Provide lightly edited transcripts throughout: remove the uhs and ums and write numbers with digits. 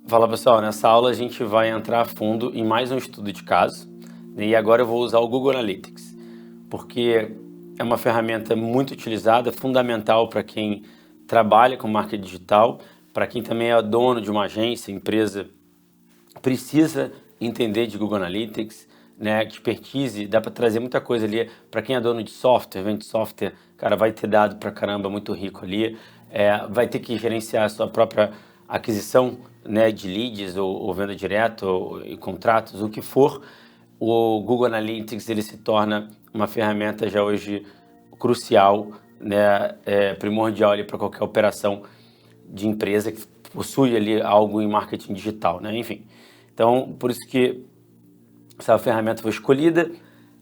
Fala pessoal, nessa aula a gente vai entrar a fundo em mais um estudo de caso, né? E agora eu vou usar o Google Analytics, porque é uma ferramenta muito utilizada, fundamental para quem trabalha com marketing digital, para quem também é dono de uma agência, empresa, precisa entender de Google Analytics, né? Expertise, dá para trazer muita coisa ali. Para quem é dono de software, vende software, cara, vai ter dado para caramba muito rico ali. Vai ter que gerenciar a sua própria aquisição, né, de leads ou venda direta e contratos, o que for. O Google Analytics ele se torna uma ferramenta já hoje crucial, né, primordial para qualquer operação de empresa que possui ali algo em marketing digital, né? Enfim. Então, por isso que essa ferramenta foi escolhida.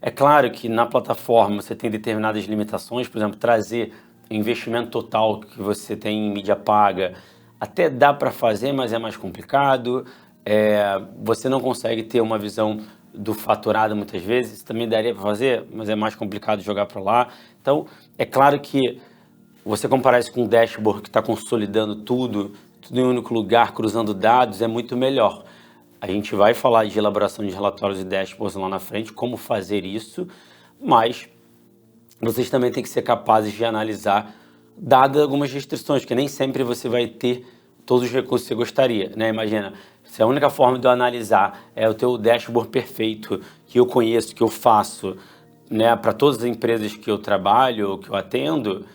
É claro que na plataforma você tem determinadas limitações, por exemplo, trazer o investimento total que você tem em mídia paga, até dá para fazer, mas é mais complicado. Você não consegue ter uma visão do faturado muitas vezes, também daria para fazer, mas é mais complicado jogar para lá. Então, é claro que você comparar isso com um dashboard que está consolidando tudo em um único lugar, cruzando dados, é muito melhor. A gente vai falar de elaboração de relatórios e dashboards lá na frente, como fazer isso, mas vocês também têm que ser capazes de analisar, dadas algumas restrições, que nem sempre você vai ter todos os recursos que você gostaria, né? Imagina, se a única forma de eu analisar é o teu dashboard perfeito, que eu conheço, que eu faço, né, para todas as empresas que eu trabalho, que eu atendo,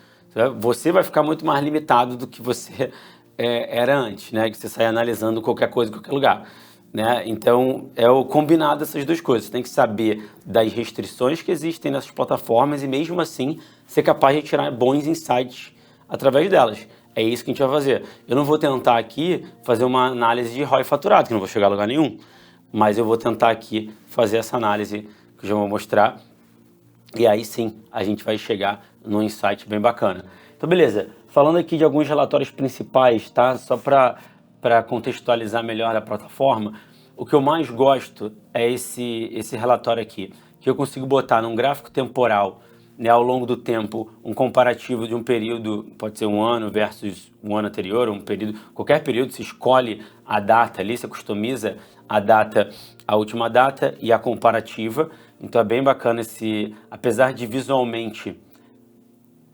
você vai ficar muito mais limitado do que você era antes, né? Que você sai analisando qualquer coisa em qualquer lugar, né? Então, é o combinado dessas duas coisas. Você tem que saber das restrições que existem nessas plataformas e, mesmo assim, ser capaz de tirar bons insights através delas. É isso que a gente vai fazer. Eu não vou tentar aqui fazer uma análise de ROI faturado, que não vou chegar a lugar nenhum, mas eu vou tentar aqui fazer essa análise que eu já vou mostrar. E aí sim, a gente vai chegar num insight bem bacana. Então, beleza. Falando aqui de alguns relatórios principais, tá? Só para contextualizar melhor a plataforma, o que eu mais gosto é esse relatório aqui, que eu consigo botar num gráfico temporal, né, ao longo do tempo, um comparativo de um período, pode ser um ano versus um ano anterior, um período, qualquer período, você escolhe a data ali, você customiza a data, a última data e a comparativa. Então é bem bacana apesar de visualmente,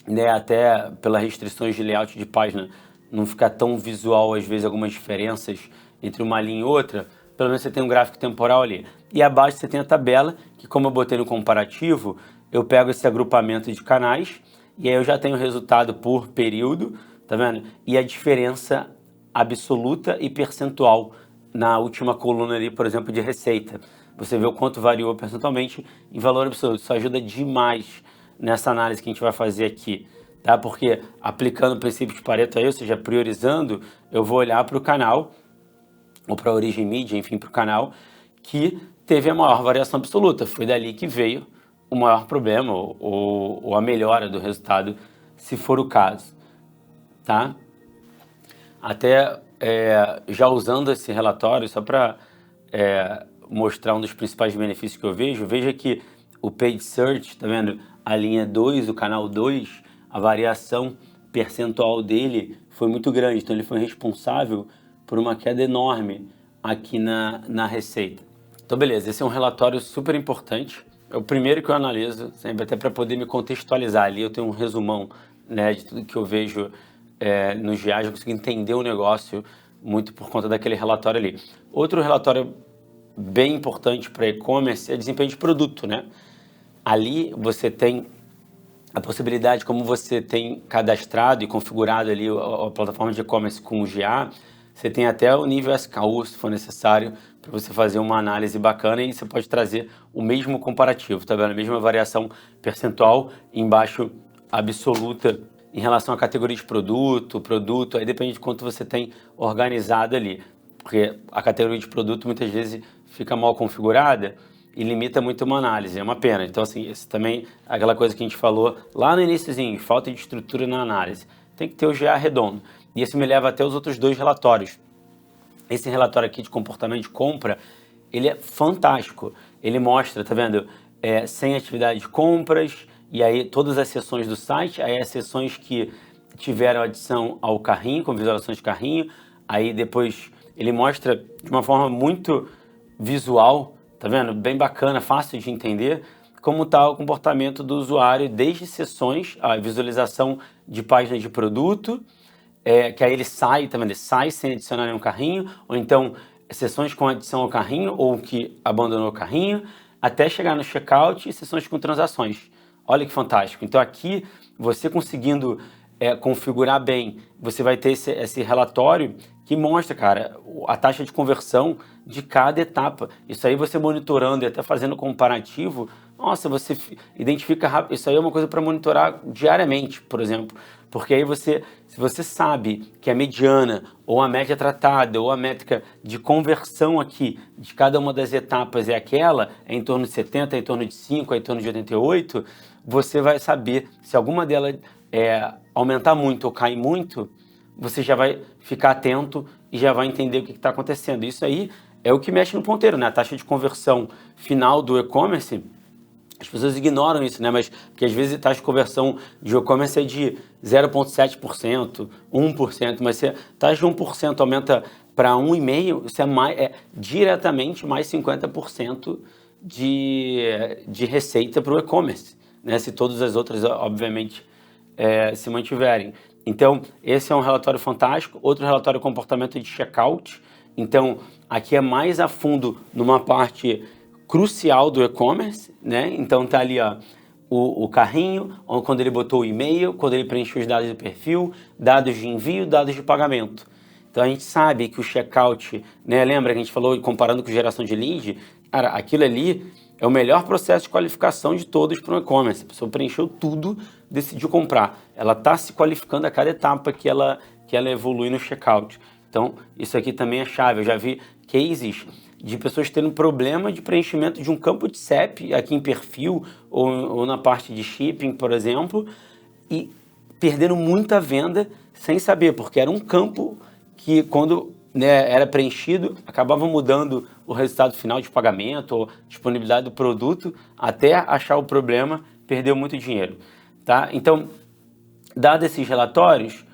né, até pelas restrições de layout de página, não ficar tão visual, às vezes, algumas diferenças entre uma linha e outra, pelo menos você tem um gráfico temporal ali. E abaixo você tem a tabela, que como eu botei no comparativo, eu pego esse agrupamento de canais, e aí eu já tenho o resultado por período, tá vendo? E a diferença absoluta e percentual na última coluna ali, por exemplo, de receita. Você vê o quanto variou percentualmente em valor absoluto. Isso ajuda demais nessa análise que a gente vai fazer aqui, tá? Porque aplicando o princípio de Pareto aí, ou seja, priorizando, eu vou olhar para o canal, ou para a origem mídia, enfim, para o canal, que teve a maior variação absoluta. Foi dali que veio o maior problema, ou a melhora do resultado, se for o caso, tá? Até já usando esse relatório, só para mostrar um dos principais benefícios que eu vejo, veja que o Paid Search, tá vendo? A linha 2, o canal 2, a variação percentual dele foi muito grande, então ele foi responsável por uma queda enorme aqui na receita. Então beleza, esse é um relatório super importante, é o primeiro que eu analiso, sempre até para poder me contextualizar ali, eu tenho um resumão, né, de tudo que eu vejo nos diários, eu consigo entender o negócio muito por conta daquele relatório ali. Outro relatório bem importante para e-commerce é desempenho de produto, né? Ali você tem a possibilidade, como você tem cadastrado e configurado ali a plataforma de e-commerce com o GA, você tem até o nível SKU, se for necessário, para você fazer uma análise bacana e você pode trazer o mesmo comparativo, tá vendo? A mesma variação percentual, embaixo absoluta em relação à categoria de produto, aí depende de quanto você tem organizado ali, porque a categoria de produto muitas vezes fica mal configurada e limita muito uma análise, é uma pena. Então, assim, isso também é aquela coisa que a gente falou lá no iniciozinho, falta de estrutura na análise. Tem que ter o GA redondo. E isso me leva até os outros dois relatórios. Esse relatório aqui de comportamento de compra, ele é fantástico. Ele mostra, tá vendo, sem atividade de compras, e aí todas as seções do site, aí as seções que tiveram adição ao carrinho, com visualizações de carrinho, aí depois ele mostra de uma forma muito visual, tá vendo? Bem bacana, fácil de entender, como está o comportamento do usuário desde sessões, a visualização de página de produto, que aí ele sai, tá vendo? Ele sai sem adicionar nenhum carrinho, ou então sessões com adição ao carrinho, ou que abandonou o carrinho, até chegar no checkout e sessões com transações. Olha que fantástico. Então aqui, você conseguindo configurar bem, você vai ter esse relatório que mostra, cara, a taxa de conversão de cada etapa. Isso aí você monitorando e até fazendo comparativo, nossa, você identifica rápido. Isso aí é uma coisa para monitorar diariamente, por exemplo. Porque aí se você sabe que a mediana, ou a média tratada, ou a métrica de conversão aqui, de cada uma das etapas é aquela, é em torno de 70, é em torno de 5, é em torno de 88, você vai saber se alguma delas aumentar muito ou cair muito, você já vai ficar atento e já vai entender o que está acontecendo. Isso aí é o que mexe no ponteiro, né? A taxa de conversão final do e-commerce, as pessoas ignoram isso, né? Mas porque às vezes a taxa de conversão de e-commerce é de 0,7%, 1%, mas se a taxa de 1% aumenta para 1,5%, isso é diretamente mais 50% de receita para o e-commerce, né? Se todas as outras, obviamente, se mantiverem. Então, esse é um relatório fantástico. Outro relatório é comportamento de checkout. Então, aqui é mais a fundo numa parte crucial do e-commerce, né? Então tá ali, ó, o carrinho, quando ele botou o e-mail, quando ele preencheu os dados do perfil, dados de envio, dados de pagamento. Então a gente sabe que o checkout, né? Lembra que a gente falou comparando com geração de lead? Cara, aquilo ali é o melhor processo de qualificação de todos para o e-commerce. A pessoa preencheu tudo, decidiu comprar. Ela está se qualificando a cada etapa que ela evolui no checkout. Então, isso aqui também é chave. Eu já vi cases de pessoas tendo problema de preenchimento de um campo de CEP aqui em perfil ou na parte de shipping, por exemplo, e perdendo muita venda sem saber, porque era um campo que quando era preenchido, acabava mudando o resultado final de pagamento ou disponibilidade do produto, até achar o problema, perdeu muito dinheiro, tá? Então, dados esses relatórios,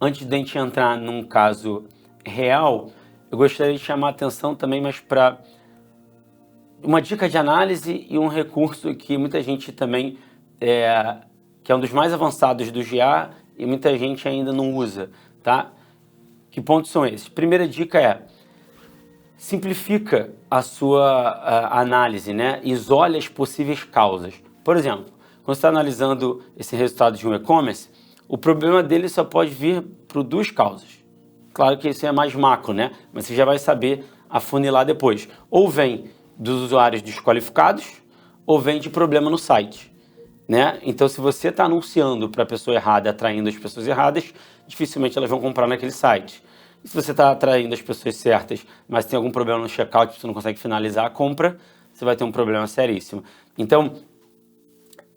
antes de a gente entrar num caso real, eu gostaria de chamar a atenção também, mas para uma dica de análise e um recurso que muita gente também, que é um dos mais avançados do GA e muita gente ainda não usa, tá? Que pontos são esses? Primeira dica é, simplifica a sua análise, né? Isole as possíveis causas. Por exemplo, quando você está analisando esse resultado de um e-commerce, o problema dele só pode vir por duas causas. Claro que isso é mais macro, né? Mas você já vai saber afunilar depois. Ou vem dos usuários desqualificados, ou vem de problema no site, né? Então, se você está anunciando para a pessoa errada, atraindo as pessoas erradas, dificilmente elas vão comprar naquele site. E se você está atraindo as pessoas certas, mas tem algum problema no checkout, você não consegue finalizar a compra, você vai ter um problema seríssimo. Então,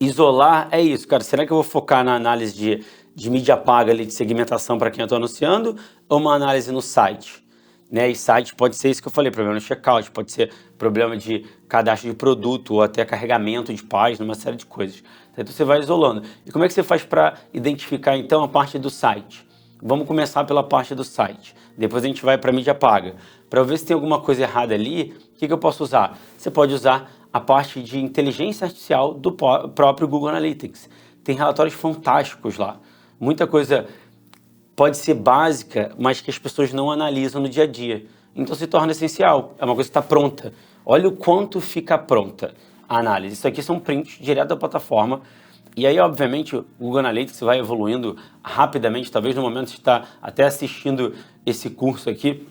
isolar é isso, cara. Será que eu vou focar na análise de mídia paga ali, de segmentação para quem eu estou anunciando, ou uma análise no site? Né? E site pode ser isso que eu falei, problema no checkout, pode ser problema de cadastro de produto ou até carregamento de página, uma série de coisas. Então você vai isolando. E como é que você faz para identificar então a parte do site? Vamos começar pela parte do site. Depois a gente vai para a mídia paga. Para ver se tem alguma coisa errada ali, o que eu posso usar? Você pode usar a parte de inteligência artificial do próprio Google Analytics. Tem relatórios fantásticos lá. Muita coisa pode ser básica, mas que as pessoas não analisam no dia a dia. Então se torna essencial. É uma coisa que está pronta. Olha o quanto fica pronta a análise. Isso aqui são prints direto da plataforma. E aí, obviamente, o Google Analytics vai evoluindo rapidamente. Talvez no momento que você está até assistindo esse curso aqui,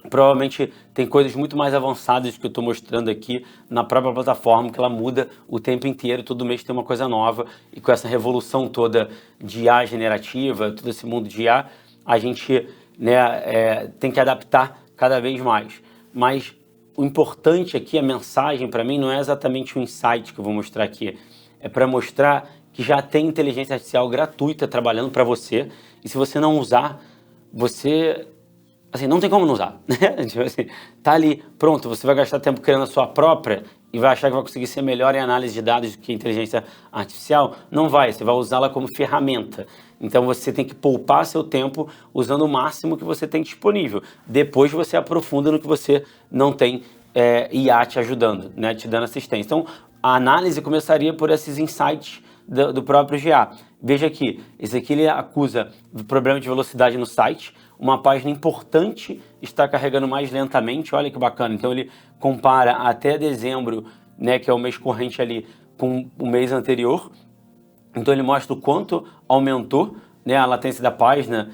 provavelmente tem coisas muito mais avançadas que eu estou mostrando aqui na própria plataforma, que ela muda o tempo inteiro, todo mês tem uma coisa nova, e com essa revolução toda de IA generativa, todo esse mundo de IA, a gente tem que adaptar cada vez mais. Mas o importante aqui, a mensagem para mim, não é exatamente o insight que eu vou mostrar aqui, é para mostrar que já tem inteligência artificial gratuita trabalhando para você, e se você não usar, você... assim, não tem como não usar, né? Tipo assim, tá ali, pronto, você vai gastar tempo criando a sua própria e vai achar que vai conseguir ser melhor em análise de dados do que inteligência artificial? Não vai, você vai usá-la como ferramenta. Então você tem que poupar seu tempo usando o máximo que você tem disponível. Depois você aprofunda no que você não tem IA te ajudando, né, te dando assistência. Então a análise começaria por esses insights do próprio GA. Veja aqui, esse aqui ele acusa problema de velocidade no site, uma página importante está carregando mais lentamente, olha que bacana. Então ele compara até dezembro, né, que é o mês corrente ali, com o mês anterior. Então ele mostra o quanto aumentou, né, a latência da página,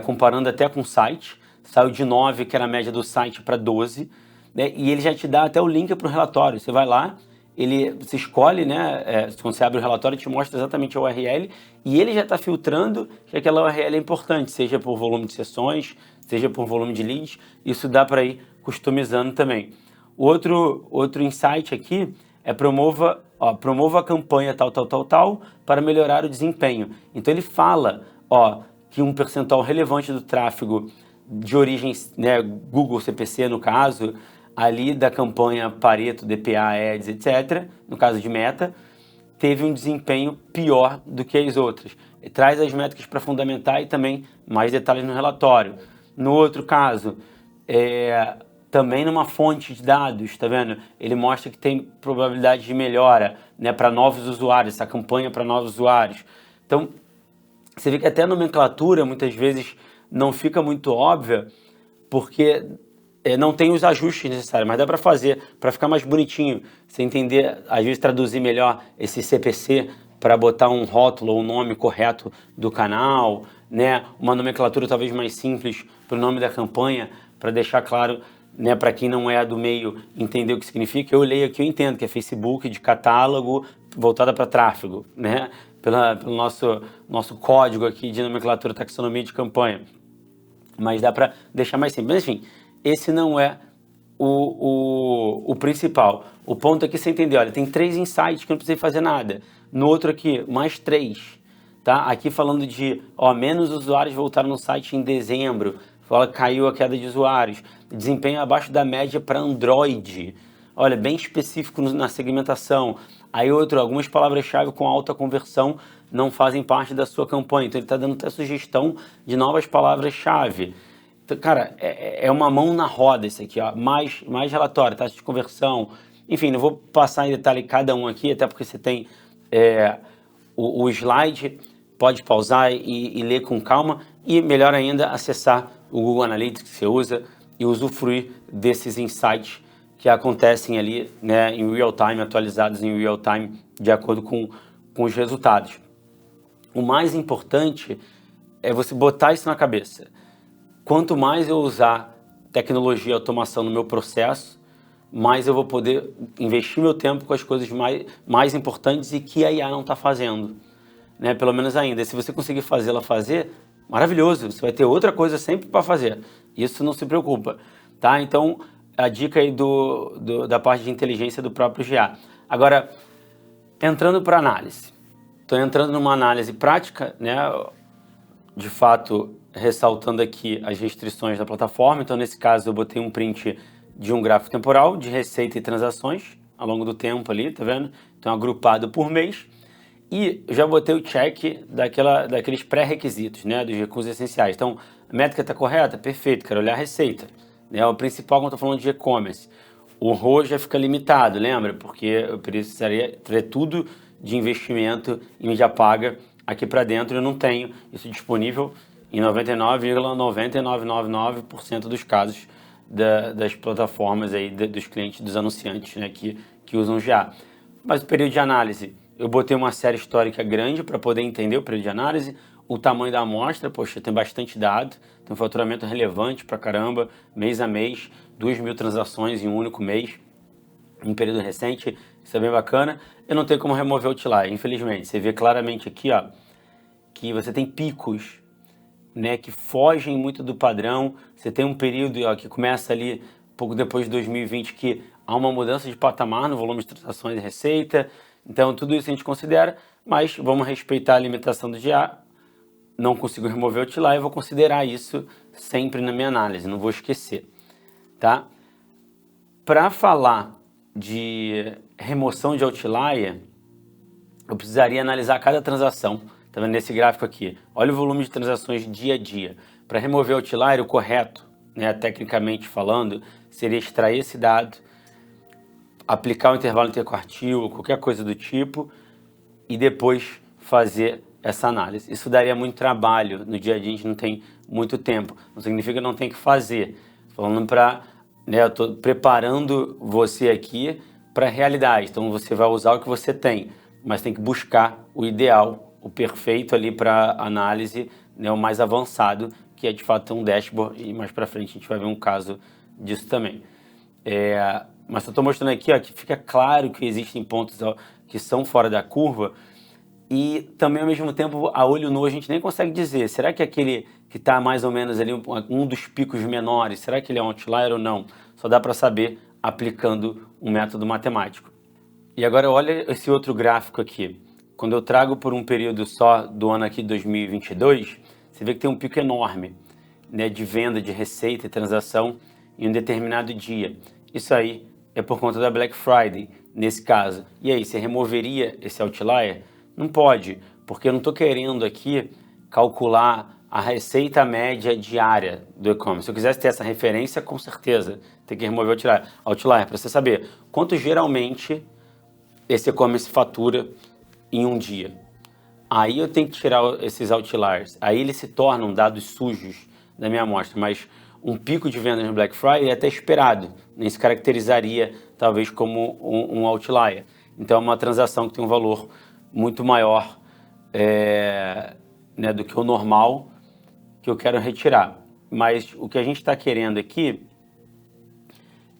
comparando até com o site. Saiu de 9, que era a média do site, para 12. Né, e ele já te dá até o link para o relatório. Você vai lá, você escolhe, né, quando você abre o relatório, te mostra exatamente a URL e ele já está filtrando que aquela URL é importante, seja por volume de sessões, seja por volume de leads. Isso dá para ir customizando também. Outro insight aqui é promova a campanha tal para melhorar o desempenho. Então ele fala que um percentual relevante do tráfego de origem, né, Google CPC no caso, ali da campanha Pareto, DPA, Ads, etc., no caso de Meta, teve um desempenho pior do que as outras. Traz as métricas para fundamentar e também mais detalhes no relatório. No outro caso, também numa fonte de dados, tá vendo? Ele mostra que tem probabilidade de melhora, né, para novos usuários, essa campanha para novos usuários. Então, você vê que até a nomenclatura muitas vezes não fica muito óbvia, porque não tem os ajustes necessários, mas dá para fazer, para ficar mais bonitinho. Você entender, às vezes traduzir melhor esse CPC para botar um rótulo ou um nome correto do canal, né? Uma nomenclatura talvez mais simples para o nome da campanha, para deixar claro, né, para quem não é do meio entender o que significa. Eu leio aqui, eu entendo que é Facebook de catálogo voltada para tráfego, né? Pelo nosso código aqui de nomenclatura, taxonomia de campanha. Mas dá para deixar mais simples. Mas, enfim, esse não é o principal. O ponto aqui é você entender, olha, tem 3 insights que eu não precisei fazer nada. No outro aqui, mais 3. Tá? Aqui falando de, menos usuários voltaram no site em dezembro. Fala que caiu a queda de usuários. Desempenho abaixo da média para Android. Olha, bem específico na segmentação. Aí algumas palavras-chave com alta conversão não fazem parte da sua campanha. Então ele está dando até sugestão de novas palavras-chave. Então, cara, é uma mão na roda esse aqui, mais relatório, taxa de conversão. Enfim, não vou passar em detalhe cada um aqui, até porque você tem o slide, pode pausar e ler com calma. E melhor ainda, acessar o Google Analytics que você usa e usufruir desses insights que acontecem ali, né, em real time, atualizados em real time, de acordo com os resultados. O mais importante é você botar isso na cabeça. Quanto mais eu usar tecnologia e automação no meu processo, mais eu vou poder investir meu tempo com as coisas mais importantes e que a IA não está fazendo, né? Pelo menos ainda. Se você conseguir fazê-la fazer, maravilhoso, você vai ter outra coisa sempre para fazer. Isso não se preocupa, tá? Então, a dica aí da parte de inteligência do próprio GA. Agora, entrando para análise. Estou entrando numa análise prática, né? De fato, ressaltando aqui as restrições da plataforma. Então, nesse caso, eu botei um print de um gráfico temporal de receita e transações ao longo do tempo ali, tá vendo? Então, agrupado por mês. E já botei o check daqueles pré-requisitos, né, dos recursos essenciais. Então, a métrica está correta? Perfeito, quero olhar a receita. É o principal quando estou falando de e-commerce. O ROI já fica limitado, lembra? Porque eu precisaria ter tudo de investimento em mídia paga aqui para dentro. Eu não tenho isso disponível em 99,9999% dos casos das plataformas aí, dos clientes, dos anunciantes, né, que usam GA. Mas o período de análise, eu botei uma série histórica grande para poder entender o período de análise. O tamanho da amostra, poxa, tem bastante dado, tem um faturamento relevante pra caramba, mês a mês, 2.000 transações em um único mês, em um período recente, isso é bem bacana. Eu não tenho como remover o outlier, infelizmente. Você vê claramente aqui, que você tem picos, né, que fogem muito do padrão. Você tem um período que começa ali pouco depois de 2020, que há uma mudança de patamar no volume de transações e receita. Então, tudo isso a gente considera, mas vamos respeitar a limitação do GA. Não consigo remover o outlier, eu vou considerar isso sempre na minha análise, não vou esquecer, tá? Para falar de remoção de outlier, eu precisaria analisar cada transação, Tá vendo nesse gráfico aqui? Olha o volume de transações dia a dia. Para remover o outlier, o correto, né, tecnicamente falando, seria extrair esse dado, aplicar o intervalo interquartil, qualquer coisa do tipo, e depois fazer essa análise. Isso daria muito trabalho, no dia a dia a gente não tem muito tempo, não significa que não tem que fazer. Falando para, né, eu estou preparando você aqui para a realidade, então você vai usar o que você tem, mas tem que buscar o ideal, o perfeito ali para análise, né, o mais avançado, que é de fato ter um dashboard, e mais para frente a gente vai ver um caso disso também. Mas eu estou mostrando aqui, ó, que fica claro que existem pontos, ó, que são fora da curva, e também ao mesmo tempo a olho nu a gente nem consegue dizer, será que aquele que está mais ou menos ali, um dos picos menores, será que ele é um outlier ou não? Só dá para saber aplicando um método matemático. E agora olha esse outro gráfico aqui. Quando eu trago por um período só do ano aqui 2022, você vê que tem um pico enorme, né, de venda, de receita e transação em um determinado dia. Isso aí é por conta da Black Friday, nesse caso. E aí, você removeria esse outlier? Não pode, porque eu não estou querendo aqui calcular a receita média diária do e-commerce. Se eu quisesse ter essa referência, com certeza, tem que remover o outlier para você saber quanto geralmente esse e-commerce fatura em um dia. Aí eu tenho que tirar esses outliers. Aí eles se tornam dados sujos da minha amostra, mas um pico de vendas no Black Friday é até esperado, nem se caracterizaria talvez como um outlier. Então é uma transação que tem um valor muito maior né, do que o normal que eu quero retirar. Mas o que a gente está querendo aqui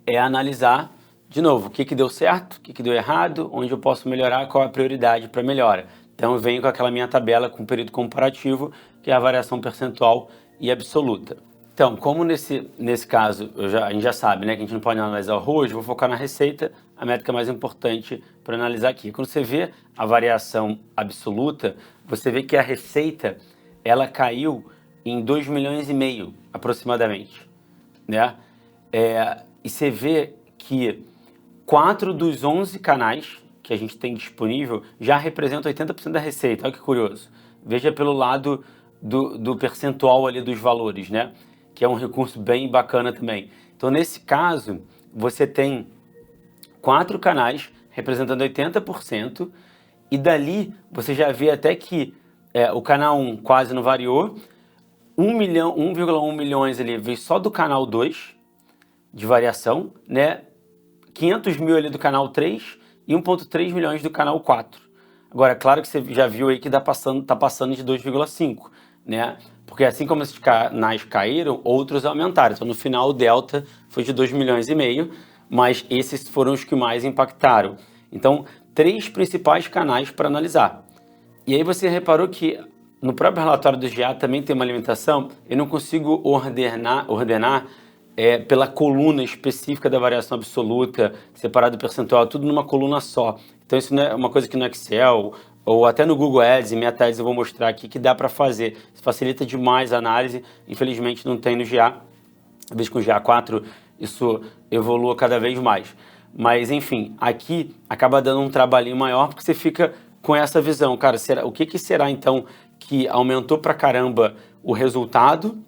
é analisar, de novo, o que deu certo, o que deu errado, onde eu posso melhorar, qual é a prioridade para melhora. Então eu venho com aquela minha tabela com período comparativo, que é a variação percentual e absoluta. Então, como nesse caso a gente já sabe, né, que a gente não pode analisar o ROAS, vou focar na receita, a métrica mais importante para analisar aqui. Quando você vê a variação absoluta, você vê que a receita ela caiu em 2,5 milhões aproximadamente, né? E você vê que 4 dos 11 canais que a gente tem disponível já representam 80% da receita. Olha que curioso. Veja pelo lado do percentual ali dos valores, né? Que é um recurso bem bacana também. Então, nesse caso, você tem 4 canais representando 80%, e dali você já vê até que o canal 1 quase não variou, 1,1 milhões ali veio só do canal 2 de variação, né? 500 mil ali do canal 3 e 1,3 milhões do canal 4. Agora, claro que você já viu aí que tá passando de 2,5, né? Porque assim como esses canais caíram, outros aumentaram. Então, no final, o delta foi de 2,5 milhões, mas esses foram os que mais impactaram. Então, 3 principais canais para analisar. E aí você reparou que no próprio relatório do GA também tem uma limitação. Eu não consigo ordenar pela coluna específica da variação absoluta, separado do percentual, tudo numa coluna só. Então isso não é uma coisa que no Excel ou até no Google Ads e Meta Ads eu vou mostrar aqui que dá para fazer. Isso facilita demais a análise, infelizmente não tem no GA. Às vezes com o GA4 isso evolua cada vez mais. Mas enfim, aqui acaba dando um trabalhinho maior porque você fica com essa visão. Cara, o que será então que aumentou pra caramba o resultado,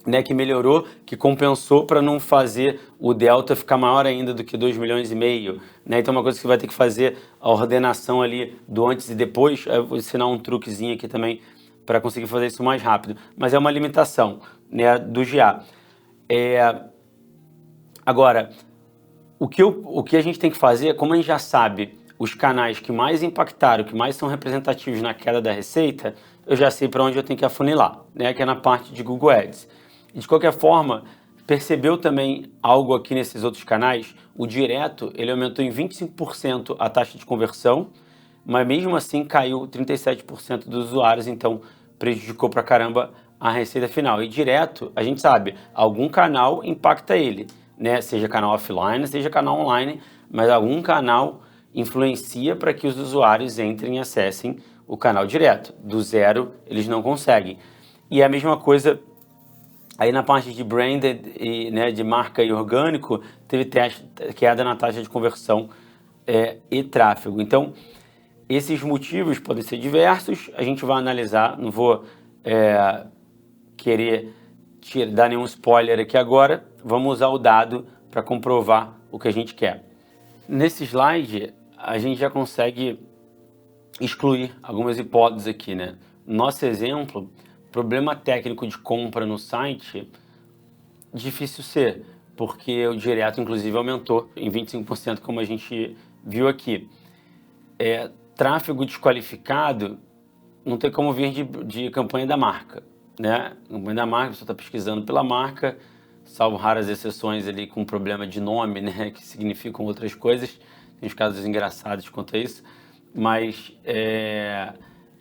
né, que melhorou, que compensou para não fazer o delta ficar maior ainda do que 2,5 milhões, né? Então uma coisa que você vai ter que fazer a ordenação ali do antes e depois, eu vou ensinar um truquezinho aqui também para conseguir fazer isso mais rápido, mas é uma limitação, né, do GA. Agora, o que a gente tem que fazer, como a gente já sabe os canais que mais impactaram, que mais são representativos na queda da receita, eu já sei para onde eu tenho que afunilar, né, que é na parte de Google Ads. De qualquer forma, percebeu também algo aqui nesses outros canais? O direto, ele aumentou em 25% a taxa de conversão, mas mesmo assim caiu 37% dos usuários, então prejudicou pra caramba a receita final. E direto, a gente sabe, algum canal impacta ele, né? Seja canal offline, seja canal online, mas algum canal influencia para que os usuários entrem e acessem o canal direto. Do zero, eles não conseguem. E é a mesma coisa aí na parte de branded, né, de marca e orgânico, teve queda na taxa de conversão e tráfego. Então, Esses motivos podem ser diversos, a gente vai analisar, não vou querer dar nenhum spoiler aqui agora, vamos usar o dado para comprovar o que a gente quer. Nesse slide, a gente já consegue excluir algumas hipóteses aqui, né? Nosso exemplo, problema técnico de compra no site, difícil ser, porque o direto, inclusive, aumentou em 25%, como a gente viu aqui. Tráfego desqualificado não tem como vir de campanha da marca, né? Campanha da marca, você está pesquisando pela marca, salvo raras exceções ali com problema de nome, né? Que significam outras coisas. Tem uns casos engraçados quanto a isso, mas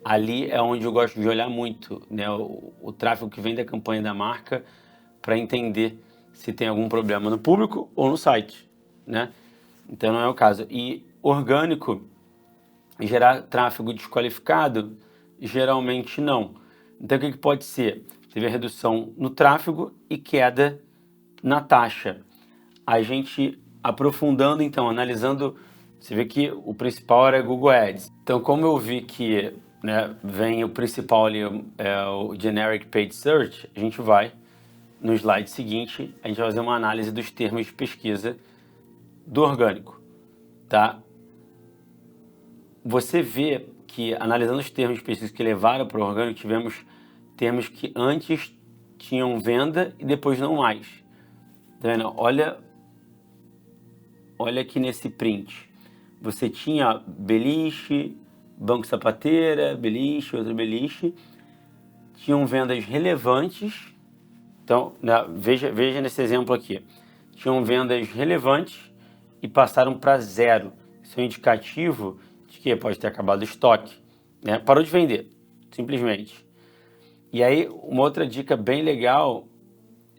ali é onde eu gosto de olhar muito, né? O tráfego que vem da campanha da marca para entender se tem algum problema no público ou no site, né? Então não é o caso. E orgânico, gerar tráfego desqualificado, geralmente não. Então o que pode ser? Teve a redução no tráfego e queda na taxa. A gente aprofundando então, analisando, você vê que o principal era Google Ads. Então como eu vi que, né, vem o principal ali, o Generic Paid Search, a gente vai no slide seguinte, a gente vai fazer uma análise dos termos de pesquisa do orgânico, tá? Você vê que, analisando os termos de pesquisa que levaram para o orgânico, tivemos termos que antes tinham venda e depois não mais. Tá vendo? Olha aqui nesse print. Você tinha beliche, banco sapateira, beliche, outro beliche. Tinham vendas relevantes. Então, né, veja nesse exemplo aqui. Tinham vendas relevantes e passaram para zero. Isso é um indicativo de que pode ter acabado o estoque, né? Parou de vender, simplesmente. E aí, uma outra dica bem legal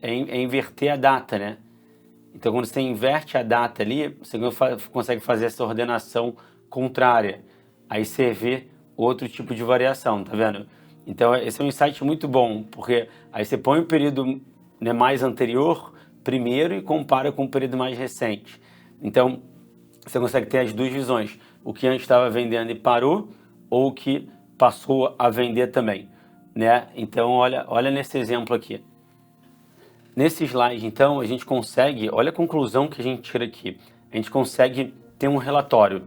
é inverter a data, né? Então, quando você inverte a data ali, você consegue fazer essa ordenação contrária. Aí você vê outro tipo de variação, tá vendo? Então, esse é um insight muito bom, porque aí você põe o período, né, mais anterior primeiro e compara com o período mais recente. Então, você consegue ter as duas visões. O que antes estava vendendo e parou, ou o que passou a vender também, né? Então, olha nesse exemplo aqui. Nesse slide, então, a gente consegue, olha a conclusão que a gente tira aqui. A gente consegue ter um relatório,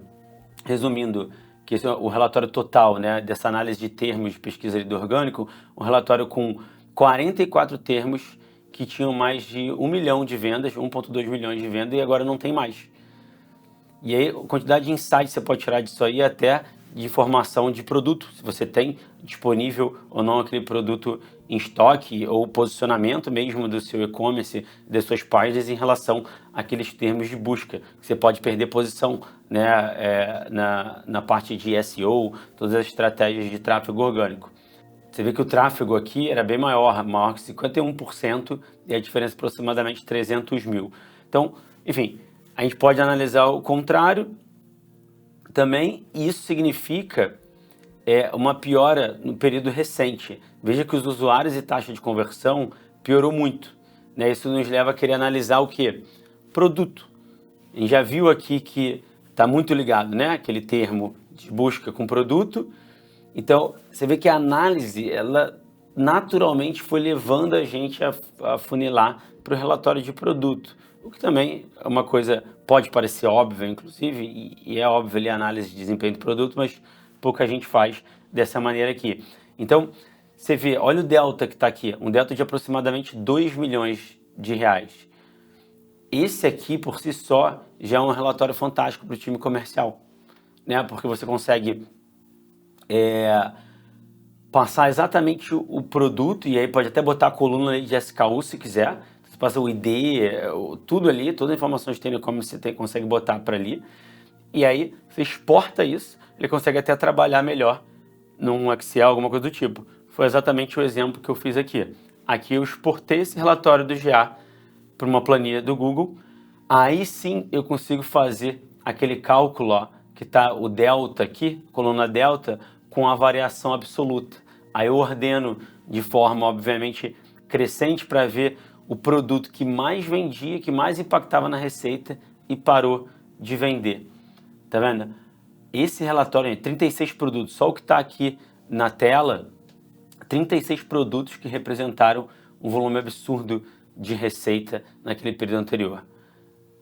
resumindo, que esse é o relatório total, né, dessa análise de termos de pesquisa do orgânico, um relatório com 44 termos que tinham mais de 1 milhão de vendas, 1,2 milhões de vendas, e agora não tem mais. E aí, a quantidade de insights você pode tirar disso aí, até de informação de produto, se você tem disponível ou não aquele produto em estoque, ou posicionamento mesmo do seu e-commerce, das suas páginas em relação àqueles termos de busca. Você pode perder posição, né, na parte de SEO, todas as estratégias de tráfego orgânico. Você vê que o tráfego aqui era bem maior que 51%, e a diferença é aproximadamente 300 mil. Então, enfim, a gente pode analisar o contrário também, e isso significa uma piora no período recente. Veja que os usuários e taxa de conversão piorou muito, né? Isso nos leva a querer analisar o quê? Produto. A gente já viu aqui que está muito ligado, né? Aquele termo de busca com produto. Então, você vê que a análise, ela naturalmente foi levando a gente a funilar para o relatório de produto. O que também é uma coisa, pode parecer óbvia, inclusive, e é óbvio ali a análise de desempenho do produto, mas pouca gente faz dessa maneira aqui. Então, você vê, olha o delta que está aqui, um delta de aproximadamente 2 milhões de reais. Esse aqui, por si só, já é um relatório fantástico para o time comercial, né? Porque você consegue passar exatamente o produto, e aí pode até botar a coluna de SKU se quiser. Você passa o ID, tudo ali, todas as informações que tem no e-commerce você consegue botar para ali. E aí você exporta isso, ele consegue até trabalhar melhor num Excel, alguma coisa do tipo. Foi exatamente o exemplo que eu fiz aqui. Aqui eu exportei esse relatório do GA para uma planilha do Google. Aí sim eu consigo fazer aquele cálculo, ó, que está o delta aqui, coluna delta, com a variação absoluta. Aí eu ordeno de forma, obviamente, crescente para ver o produto que mais vendia, que mais impactava na receita e parou de vender. Tá vendo? esse relatório, 36 produtos, só o que está aqui na tela, 36 produtos que representaram um volume absurdo de receita naquele período anterior.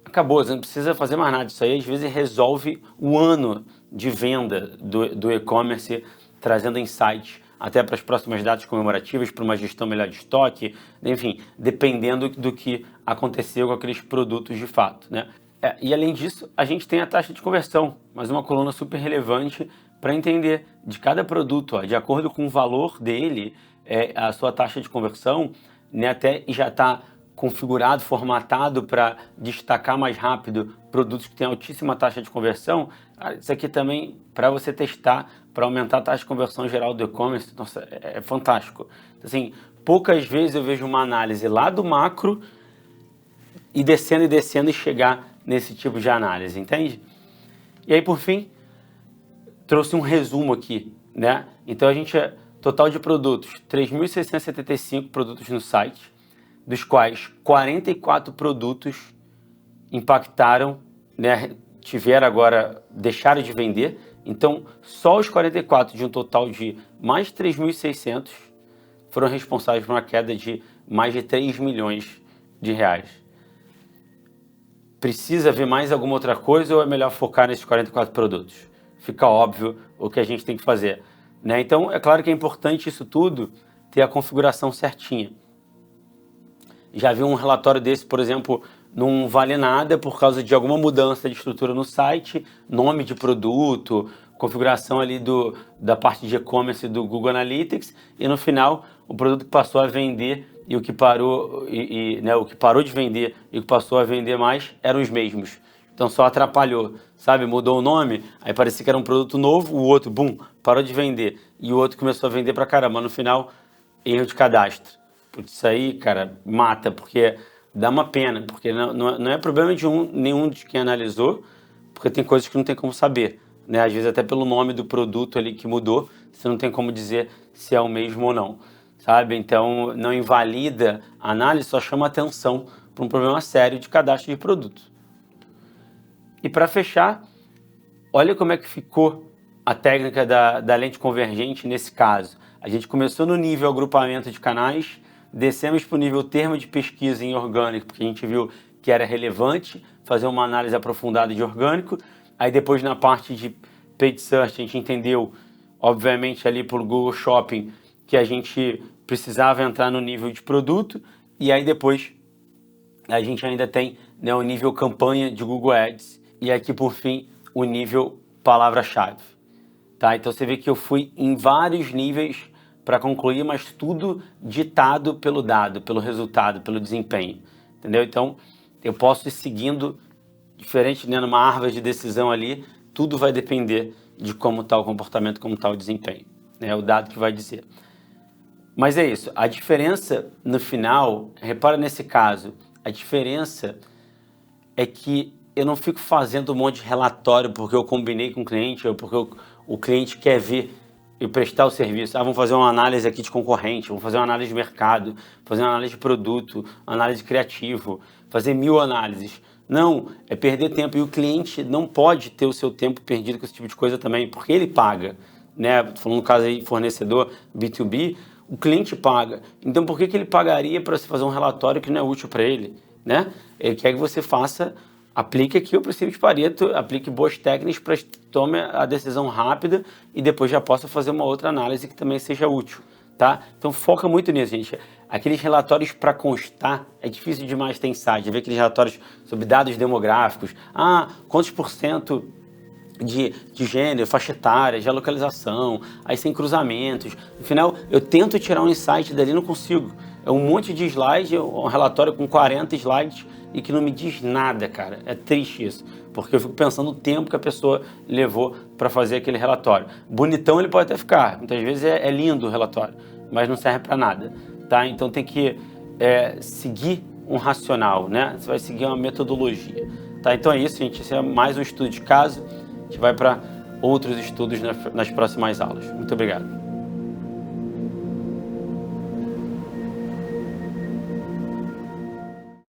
Acabou, você não precisa fazer mais nada. Isso aí às vezes resolve o ano de venda do e-commerce, trazendo insights até para as próximas datas comemorativas, para uma gestão melhor de estoque, enfim, dependendo do que aconteceu com aqueles produtos de fato, né? E além disso, a gente tem a taxa de conversão, mais uma coluna super relevante para entender de cada produto, ó, de acordo com o valor dele, a sua taxa de conversão, né, até já está configurado, formatado para destacar mais rápido produtos que têm altíssima taxa de conversão. Isso aqui também, para você testar, para aumentar a taxa de conversão geral do e-commerce, nossa, é fantástico. Assim, poucas vezes eu vejo uma análise lá do macro e descendo e chegar nesse tipo de análise, entende? E aí, por fim, trouxe um resumo aqui, né? Então, a gente, total de produtos, 3.675 produtos no site, dos quais 44 produtos impactaram, né? Deixaram de vender. Então, só os 44 de um total de mais 3.600 foram responsáveis por uma queda de mais de 3 milhões de reais. Precisa ver mais alguma outra coisa ou é melhor focar nesses 44 produtos? Fica óbvio o que a gente tem que fazer, né? Então, é claro que é importante isso tudo ter a configuração certinha. Já vi um relatório desse, por exemplo, não vale nada por causa de alguma mudança de estrutura no site, nome de produto, configuração ali da parte de e-commerce do Google Analytics, e no final o produto que passou a vender e o que parou, né, o que parou de vender e o que passou a vender mais eram os mesmos. Então só atrapalhou, sabe? Mudou o nome, aí parecia que era um produto novo, o outro, bum, parou de vender. E o outro começou a vender pra caramba. No final, erro de cadastro. Isso aí, cara, mata, porque dá uma pena, porque não é problema de nenhum de quem analisou, porque tem coisas que não tem como saber, né? Às vezes até pelo nome do produto ali que mudou, você não tem como dizer se é o mesmo ou não, sabe? Então, não invalida a análise, só chama atenção para um problema sério de cadastro de produto. E para fechar, olha como é que ficou a técnica da lente convergente nesse caso. A gente começou no nível agrupamento de canais, descemos para o nível termo de pesquisa em orgânico, porque a gente viu que era relevante fazer uma análise aprofundada de orgânico. Aí depois na parte de paid search a gente entendeu, obviamente ali por Google Shopping, que a gente precisava entrar no nível de produto. E aí depois a gente ainda tem, né, o nível campanha de Google Ads. E aqui por fim o nível palavra-chave. Tá? Então você vê que eu fui em vários níveis para concluir, mas tudo ditado pelo dado, pelo resultado, pelo desempenho, entendeu? Então, eu posso ir seguindo, diferente, né, numa árvore de decisão ali, tudo vai depender de como está o comportamento, como está o desempenho, né? É o dado que vai dizer. Mas é isso, a diferença no final, repara nesse caso, a diferença é que eu não fico fazendo um monte de relatório porque eu combinei com o cliente ou porque o cliente quer ver e prestar o serviço. Vamos fazer uma análise aqui de concorrente, vamos fazer uma análise de mercado, fazer uma análise de produto, análise de criativo, fazer 1000 análises. Não, é perder tempo. E o cliente não pode ter o seu tempo perdido com esse tipo de coisa também, porque ele paga, né? Falando no caso aí, fornecedor B2B, o cliente paga. Então, por que ele pagaria para você fazer um relatório que não é útil para ele, né? Ele quer que você faça, aplique aqui o princípio de Pareto, aplique boas técnicas para tome a decisão rápida e depois já possa fazer uma outra análise que também seja útil, tá? Então foca muito nisso, gente. Aqueles relatórios para constar, é difícil demais ter insight. Ver aqueles relatórios sobre dados demográficos. Quantos por cento de gênero, faixa etária, de localização, aí sem cruzamentos. No final, eu tento tirar um insight dali e não consigo. É um monte de slide, um relatório com 40 slides e que não me diz nada, cara. É triste isso, porque eu fico pensando no tempo que a pessoa levou para fazer aquele relatório. Bonitão ele pode até ficar, muitas vezes é lindo o relatório, mas não serve para nada, tá? Então tem que seguir um racional, né? Você vai seguir uma metodologia, tá? Então é isso, gente. Esse é mais um estudo de caso. A gente vai para outros estudos nas próximas aulas. Muito obrigado.